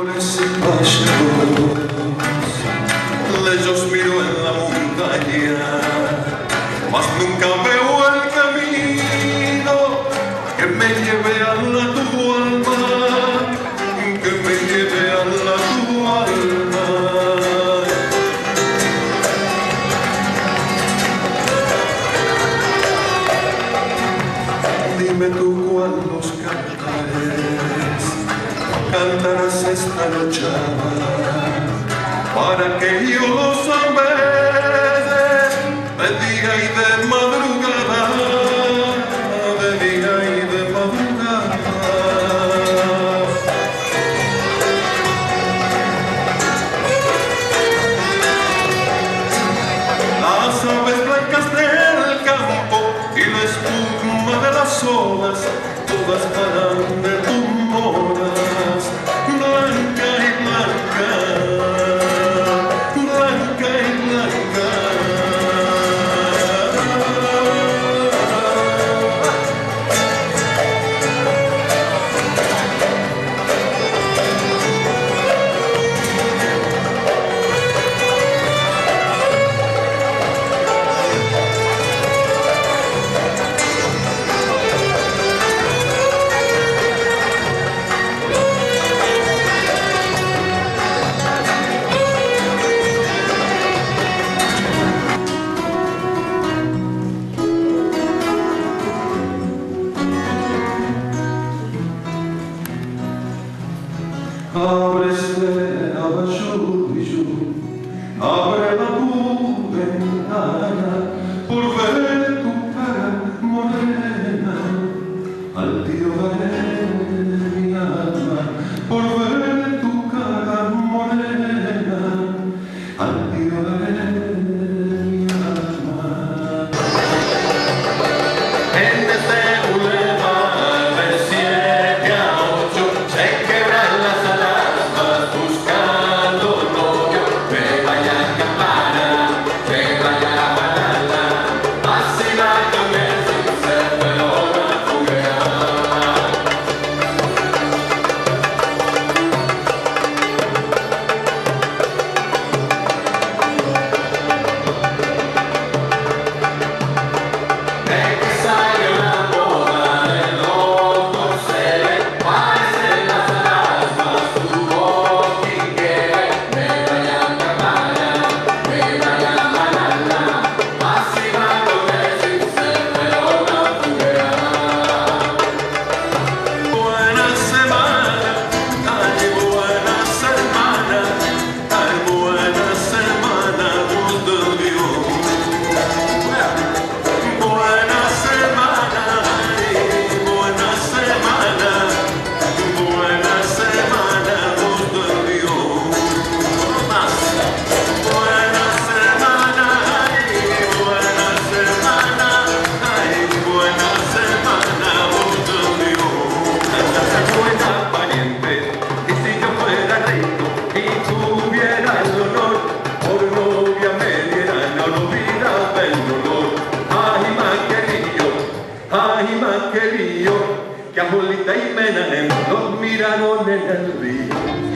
árboles y pájaros, lejos miro en la montaña, mas nunca veo el camino que me lleve a la tu alma, que me lleve a la tu alma. Dime tú cuántos cantarás esta noche para que yo los veces de día y de madrugada, de día y de madrugada. Las aves blancas del campo y la espuma de las olas, todas van de tu moras, blanca y blanca, blanca y blanca. Ábrese abajo y yo, abre la tu ventana por ver tu cara morena, al tío daré mi alma, por ver tu cara morena, al tío daré mi alma. En este bulevar de 7 a 8 se quebran las alarmas buscando novio, que vaya a campana, que vaya a banana, así va con el dulce pelón a jugar. De que sale una boda de los corceles, parecen las alarmas tu voz y quiere, que vaya a campana, que vaya a banana, así va con el dulce pelón a jugar. Buena semana, ay buena semana, ay buena semana, luz de Dios. Buena semana, ay buena semana, luz de Dios. Más. Buena semana, ay buena semana, luz de Dios. Buena pariente, y si yo fuera rico y tuviera el honor, por novia me dieran, no lo olvidaba el dolor. Ay, más querido, que a Julita y Menahem los miraron en el río.